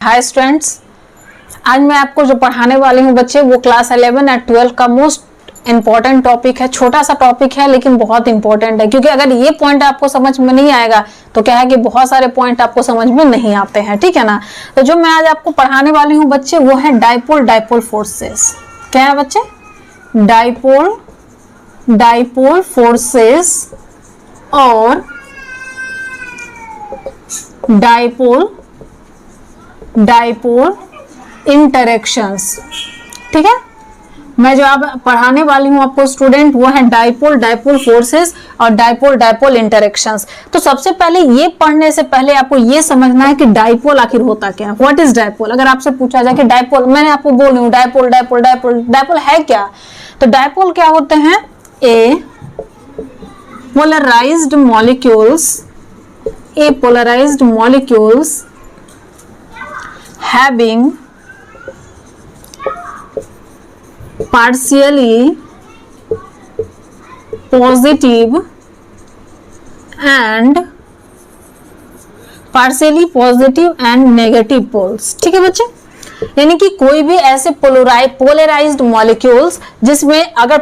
Hi students, आज मैं आपको जो पढ़ाने वाली हूँ बच्चे वो क्लास 11 और 12 का मोस्ट इंपॉर्टेंट टॉपिक है। छोटा सा टॉपिक है लेकिन बहुत इंपॉर्टेंट है, क्योंकि अगर ये पॉइंट आपको समझ में नहीं आएगा तो क्या है कि बहुत सारे पॉइंट आपको समझ में नहीं आते हैं। ठीक है ना। तो जो मैं आज आपको पढ़ाने वाली हूँ बच्चे वो है डाइपोल फोर्सेस। क्या है बच्चे? डाइपोल फोर्सेस और डाइपोल इंटरेक्शंस। ठीक है। मैं जो आप पढ़ाने वाली हूं आपको स्टूडेंट वो है डाइपोल फोर्सेस और डाइपोल इंटरेक्शंस। तो सबसे पहले ये पढ़ने से पहले आपको ये समझना है कि डाइपोल आखिर होता क्या है। What is dipole? अगर आपसे पूछा जाए कि डाइपोल, मैंने आपको बोल रही हूँ डाइपोल है क्या, तो डाइपोल क्या होते हैं? A polarised molecules having partially positive and negative poles। ठीक है बच्चे, यानी कि कोई भी ऐसे पोलराइज्ड मॉलिक्यूल्स जिसमें अगर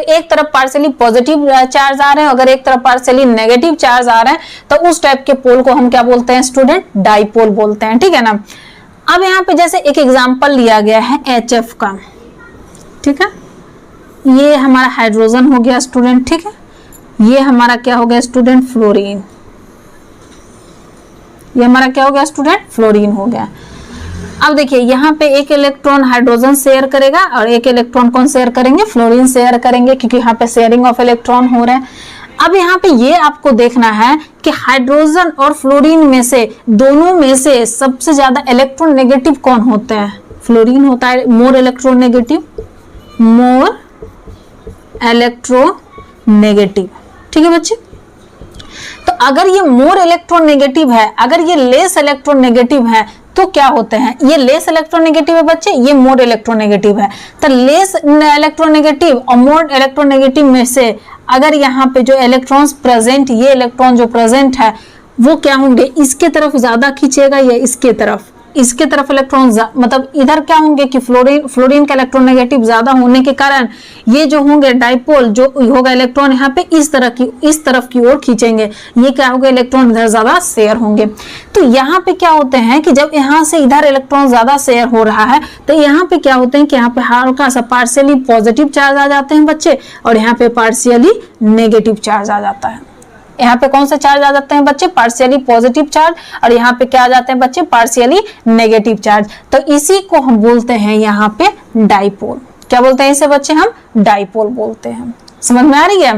एक तरफ पार्शियली पॉजिटिव चार्ज आ रहे हैं, अगर एक तरफ पार्शियली नेगेटिव चार्ज आ रहे हैं, तो उस टाइप के पोल को हम क्या बोलते हैं स्टूडेंट? डाइपोल बोलते हैं। ठीक है ना। अब यहाँ पे जैसे एक एग्जांपल लिया गया है HF का। ठीक है, ये हमारा हाइड्रोजन हो गया स्टूडेंट। ठीक है, ये हमारा क्या हो गया स्टूडेंट? फ्लोरीन। ये हमारा क्या हो गया स्टूडेंट? फ्लोरीन हो गया। अब देखिए यहाँ पे एक इलेक्ट्रॉन हाइड्रोजन शेयर करेगा और एक इलेक्ट्रॉन कौन शेयर करेंगे? फ्लोरीन शेयर करेंगे, क्योंकि यहाँ पे शेयरिंग ऑफ इलेक्ट्रॉन हो रहा है। अब यहाँ पे ये आपको देखना है कि हाइड्रोजन और फ्लोरीन में से, दोनों में से सबसे ज्यादा इलेक्ट्रोनेगेटिव कौन होते हैं? फ्लोरीन होता है मोर इलेक्ट्रोनेगेटिव। ठीक है बच्चे। तो अगर ये मोर इलेक्ट्रोनेगेटिव है, अगर ये लेस इलेक्ट्रोनेगेटिव है, तो क्या होते हैं? ये लेस इलेक्ट्रोनेगेटिव है बच्चे, ये मोर इलेक्ट्रोनेगेटिव है। तो लेस इलेक्ट्रोनेगेटिव और मोर इलेक्ट्रोनेगेटिव में से अगर यहाँ पे जो इलेक्ट्रॉन्स प्रेजेंट, ये इलेक्ट्रॉन जो प्रेजेंट है वो क्या होंगे? इसके तरफ ज्यादा खींचेगा या इसके तरफ इलेक्ट्रॉन, मतलब इधर क्या होंगे कि फ्लोरीन का इलेक्ट्रोनेगेटिव ज्यादा होने के कारण ये जो होंगे डाइपोल, जो होगा इलेक्ट्रॉन यहाँ पे इस तरफ की ओर खींचेंगे। ये क्या होगा? इलेक्ट्रॉन इधर ज्यादा शेयर होंगे। तो यहाँ पे क्या होते हैं कि जब यहाँ से इधर इलेक्ट्रॉन ज्यादा शेयर हो रहा है, तो यहाँ पे क्या होते हैं कि यहाँ पे हल्का सा पार्शियली पॉजिटिव चार्ज आ जाते हैं बच्चे, और यहाँ पे पार्शियली नेगेटिव चार्ज आ जाता है। यहाँ पे कौन सा चार्ज आ जाते हैं बच्चे? पार्शियली पॉजिटिव चार्ज, और यहाँ पे क्या आ जाते हैं बच्चे? Partially negative charge. तो इसी को हम बोलते हैं यहाँ पे डाइपोल। क्या बोलते हैं इसे बच्चे? हम डाइपोल बोलते हैं। समझ में आ रही है?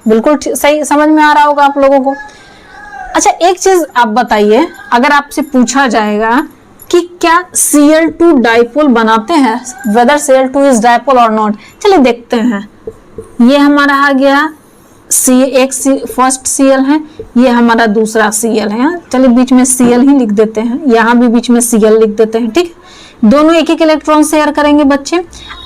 बिल्कुल सही समझ में आ रहा होगा आप लोगों को। अच्छा, एक चीज आप बताइए, अगर आपसे पूछा जाएगा कि क्या Cl2 डाइपोल बनाते हैं, वेदर Cl2 इज डाइपोल और नॉट, चलिए देखते हैं। ये हमारा आ गया फर्स्ट Cl है, ये हमारा दूसरा Cl है। चलिए बीच में Cl ही लिख देते हैं, यहाँ भी बीच में Cl लिख देते हैं। ठीक, दोनों एक इलेक्ट्रॉन शेयर करेंगे बच्चे।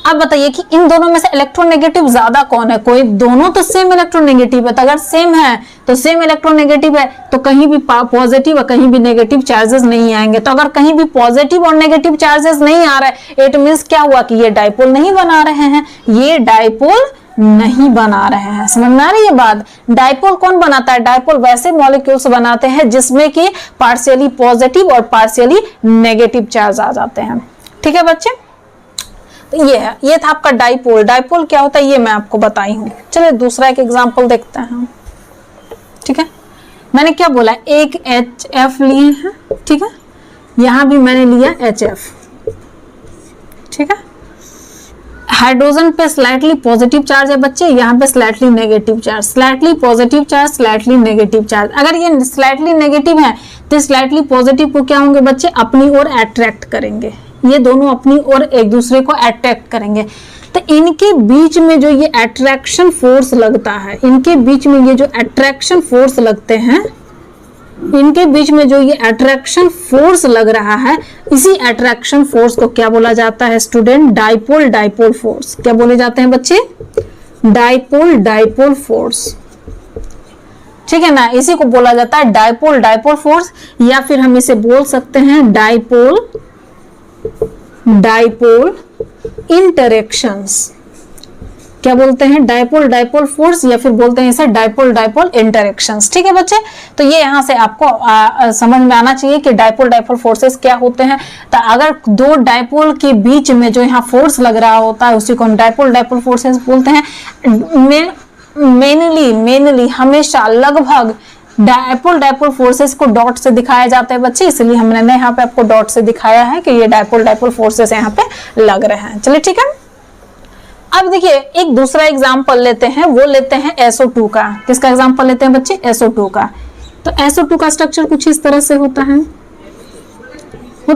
अब बताइए कि इन दोनों में से इलेक्ट्रोनेगेटिव ज्यादा कौन है? कोई, दोनों तो सेम इलेक्ट्रोनेगेटिव है। तो अगर सेम है तो सेम इलेक्ट्रोनेगेटिव है तो कहीं भी पॉजिटिव और कहीं भी नेगेटिव चार्जेस नहीं आएंगे। तो अगर कहीं भी पॉजिटिव और नेगेटिव चार्जेस नहीं आ रहे, इट मीन्स क्या हुआ कि ये डाइपोल नहीं बना रहे हैं, ये डाइपोल नहीं बना रहे हैं। समझ में आ रही है बात? डाइपोल कौन बनाता है? डाइपोल वैसे मॉलिक्यूल्स बनाते हैं जिसमें कि पार्शियली पॉजिटिव और पार्शियली नेगेटिव चार्ज आ जाते हैं। ठीक है बच्चे, तो ये था आपका डाइपोल। डाइपोल क्या होता है ये मैं आपको बताई हूँ। चलिए दूसरा एक एग्जांपल देखते हैं। ठीक है, मैंने क्या बोला? एक HF लिए हैं। ठीक है, यहां भी मैंने लिया HF। ठीक है, हाइड्रोजन पे स्लाइटली पॉजिटिव चार्ज है बच्चे, यहाँ पे slightly negative charge, slightly positive charge, slightly negative charge. अगर ये स्लाइटली नेगेटिव है तो स्लाइटली पॉजिटिव को क्या होंगे बच्चे? अपनी ओर अट्रैक्ट करेंगे। ये दोनों अपनी ओर एक दूसरे को अट्रैक्ट करेंगे। तो इनके बीच में जो ये अट्रैक्शन फोर्स लगता है, इनके बीच में ये जो अट्रैक्शन फोर्स लगते हैं, इनके बीच में जो ये अट्रैक्शन फोर्स लग रहा है, इसी अट्रैक्शन फोर्स को क्या बोला जाता है स्टूडेंट? Dipole force. क्या बोले जाते हैं बच्चे? Dipole force. ठीक है ना, इसी को बोला जाता है डाइपोल फोर्स, या फिर हम इसे बोल सकते हैं डाइपोल डाइपोल इंटरेक्शंस। क्या बोलते हैं? डाइपोल डाइपोल फोर्स, या फिर बोलते हैं इसे डाइपोल डाइपोल इंटरेक्शंस। ठीक है बच्चे, तो ये यहां से आपको समझ में आना चाहिए कि डाइपोल डाइपोल फोर्सेस क्या होते हैं। तो अगर दो डाइपोल के बीच में जो यहाँ फोर्स लग रहा होता है उसी को हम डाइपोल डाइपोल फोर्सेस बोलते हैं। मेनली हमेशा लगभग dipole dipole forces co dot से दिखाया जाता है बच्चे, इसलिए हमने यहाँ पे आपको डॉट से दिखाया है कि ये डाइपोल डाइपोल फोर्सेस यहाँ पे लग रहे हैं। चलिए ठीक है, अब देखिए एक दूसरा एग्जाम्पल लेते हैं, वो लेते हैं SO2 का। किसका एग्जाम्पल लेते हैं बच्चे? SO2 का। तो SO2 का स्ट्रक्चर कुछ इस तरह से होता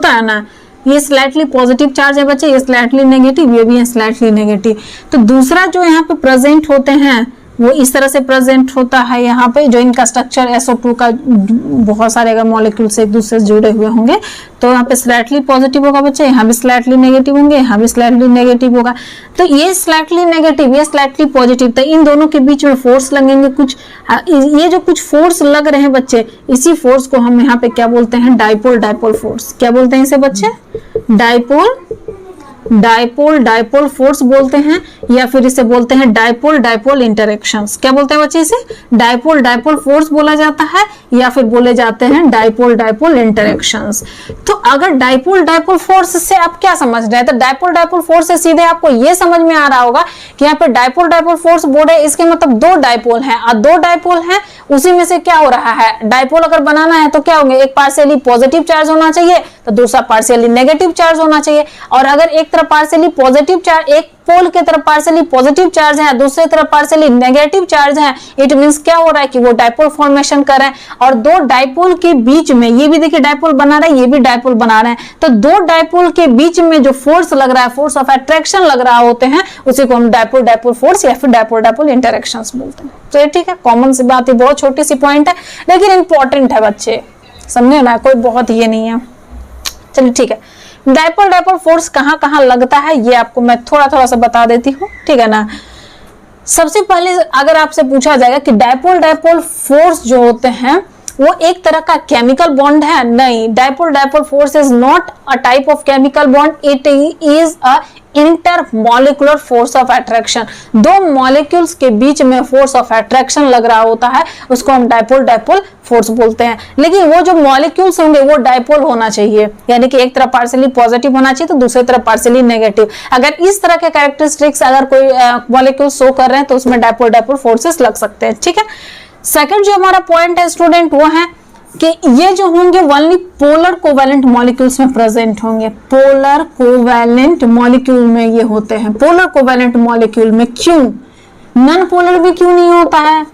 है ना। ये स्लाइटली पॉजिटिव चार्ज है बच्चे, ये स्लाइटली नेगेटिव, ये भी है स्लाइटली नेगेटिव। तो दूसरा जो यहाँ पे प्रेजेंट होते हैं वो इस तरह से प्रेजेंट होता है यहाँ पे, जो इनका स्ट्रक्चर SO2 का बहुत सारे अगर मॉलिक्यूल्स एक दूसरे से जुड़े हुए होंगे तो यहाँ पे स्लाइटली पॉजिटिव होगा बच्चे, यहाँ भी स्लाइटली नेगेटिव होंगे, यहाँ भी स्लाइटली नेगेटिव होगा। तो ये स्लाइटली नेगेटिव, ये स्लाइटली पॉजिटिव, तो इन दोनों के बीच में फोर्स लगेंगे कुछ। ये जो कुछ फोर्स लग रहे हैं बच्चे, इसी फोर्स को हम यहाँ पे क्या बोलते हैं? Dipole dipole force. क्या बोलते हैं इसे बच्चे? डाइपोल डाइपोल फोर्स बोलते हैं, या फिर इसे बोलते हैं डाइपोल डाइपोल इंटरेक्शंस। क्या बोलते हैं बच्चे? इसे डाइपोल डाइपोल फोर्स बोला जाता है, या फिर बोले जाते हैं डाइपोल डाइपोल इंटरेक्शंस। तो अगर डाइपोल डाइपोल फोर्स से आप क्या समझ रहे हैं? तो डाइपोल डाइपोल फोर्स से सीधे आपको ये समझ में आ रहा होगा कि यहाँ पे डाइपोल डाइपोल फोर्स बोल रहे हैं, इसके मतलब दो डाइपोल हैं, और दो डाइपोल हैं उसी में से क्या हो रहा है? डाइपोल अगर बनाना है तो क्या होंगे? एक पार्शियली पॉजिटिव चार्ज होना चाहिए तो दूसरा पार्शियली नेगेटिव चार्ज होना चाहिए। और अगर एक तरफ पार्शियली पॉजिटिव चार्ज, एक पोल की तरफ पार्शियली पॉजिटिव चार्ज है, दूसरी तरफ पार्शियली नेगेटिव चार्ज है, इट मींस क्या हो रहा है कि वो डाइपोल फॉर्मेशन कर रहे हैं। और दो डाइपोल के बीच में, ये भी देखिए डाइपोल बना रहा है, ये भी डाइपोल बना रहे हैं, तो दो डाइपोल के बीच में जो फोर्स लग रहा है, फोर्स ऑफ अट्रैक्शन लग रहा होते हैं, उसी को हम डाइपोल डाइपोल फोर्स या फिर डाइपोल डाइपोल इंटरेक्शंस बोलते हैं। तो ये ठीक है, कॉमन सी बात है, बहुत छोटी सी पॉइंट है लेकिन इंपॉर्टेंट है बच्चे, समझे ना, कोई बहुत ये नहीं है। चलिए ठीक है, डाइपोल डाइपोल फोर्स कहाँ कहाँ लगता है ये आपको मैं थोड़ा थोड़ा सा बता देती हूँ, ठीक है ना। सबसे पहले अगर आपसे पूछा जाएगा कि डाइपोल डाइपोल फोर्स जो होते हैं वो एक तरह का केमिकल बॉन्ड है, नहीं, dipole dipole force is not a type of chemical bond, it is a inter molecular force of attraction. दो मॉलिक्यूल्स के बीच में फोर्स ऑफ अट्रैक्शन लग रहा होता है, उसको हम डाइपोल डाइपोल फोर्स बोलते हैं। लेकिन वो जो मॉलिक्यूल्स होंगे वो डाइपोल होना चाहिए, यानी कि एक तरफ पार्शियली पॉजिटिव होना चाहिए तो दूसरी तरफ पार्शियली नेगेटिव। अगर इस तरह के कैरेक्टरिस्टिक्स अगर कोई मॉलिक्यूल शो कर रहे हैं तो उसमें डाइपोल डाइपोल फोर्सेस लग सकते हैं, ठीक है। सेकंड जो हमारा पॉइंट है स्टूडेंट वो है कि ये जो होंगे ओनली पोलर कोवैलेंट मॉलिक्यूल्स में प्रेजेंट होंगे। पोलर कोवैलेंट मॉलिक्यूल में ये होते हैं, पोलर कोवैलेंट मॉलिक्यूल में। क्यों? नॉन पोलर में क्यों नहीं होता है?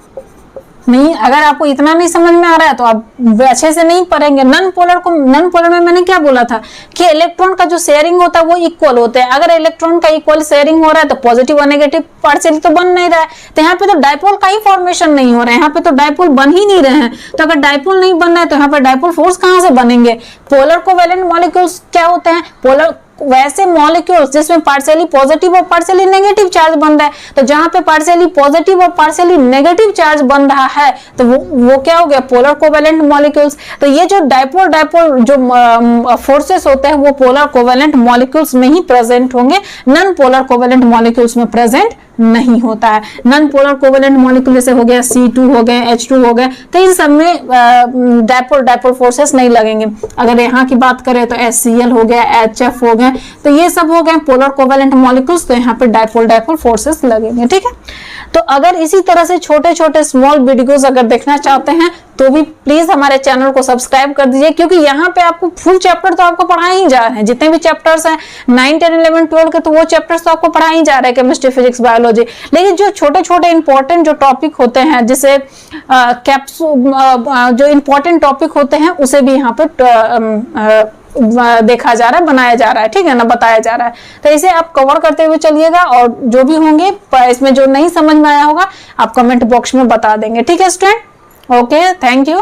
नहीं, अगर आपको इतना नहीं समझ में आ रहा है तो आप अच्छे से नहीं पढ़ेंगे। नॉन पोलर में मैंने क्या बोला था कि इलेक्ट्रॉन का जो शेयरिंग होता है वो इक्वल होते हैं। अगर इलेक्ट्रॉन का इक्वल शेयरिंग हो रहा है तो पॉजिटिव और नेगेटिव पार्शियली तो बन नहीं रहा है, तो यहाँ पे तो डाइपोल का ही फॉर्मेशन नहीं हो रहा है, यहाँ पे तो डाइपोल बन ही नहीं रहे हैं। तो अगर डाइपोल नहीं बन रहा है तो यहाँ पे डाइपोल फोर्स कहाँ से बनेंगे? पोलर कोवैलेंट मॉलिक्यूल्स क्या होते हैं? पोलर वैसे मॉलिक्यूल्स जिसमें पार्शियली पॉजिटिव और पार्शियली नेगेटिव चार्ज बन रहा है। तो जहां पे पार्शियली पॉजिटिव और पार्शियली नेगेटिव चार्ज बन रहा है तो वो क्या हो गया? Polar covalent molecules. तो ये जो डाइपोल डाइपोल जो फोर्सेस होते हैं वो पोलर कोवैलेंट मॉलिक्यूल्स में ही प्रेजेंट होंगे, नॉन पोलर कोवैलेंट मॉलिक्यूल्स में प्रेजेंट नहीं होता है। नॉन पोलर कोवैलेंट मॉलिक्यूल जैसे हो गया C2 हो गए, H2 हो गए, तो इन सब में डाइपोल डाइपोल फोर्सेस नहीं लगेंगे। अगर यहाँ की बात करें तो HCl हो गया, HF हो गए, तो ये सब हो गए पोलर कोवैलेंट मॉलिक्यूल्स, तो यहाँ पे डाइपोल डाइपोल फोर्सेस लगेंगे, ठीक है। तो अगर इसी तरह से छोटे छोटे स्मॉल वीडियोस अगर देखना चाहते हैं तो भी प्लीज हमारे चैनल को सब्सक्राइब कर दीजिए, क्योंकि यहाँ पे आपको फुल चैप्टर तो आपको पढ़ा ही जा रहे हैं। जितने भी चैप्टर्स हैं 9, 10, 11, 12 के, तो वो चैप्टर्स तो आपको पढ़ा ही जा रहे हैं, केमिस्ट्री, फिजिक्स, बायोलॉजी। लेकिन जो छोटे छोटे इंपॉर्टेंट जो टॉपिक होते हैं, जैसे जो इंपॉर्टेंट टॉपिक होते हैं उसे भी यहाँ पे देखा जा रहा है, बनाया जा रहा है, ठीक है ना, बताया जा रहा है। तो इसे आप कवर करते हुए चलिएगा, और जो भी होंगे इसमें जो नहीं समझ में आया होगा आप कमेंट बॉक्स में बता देंगे, ठीक है स्टूडेंट। Okay, thank you.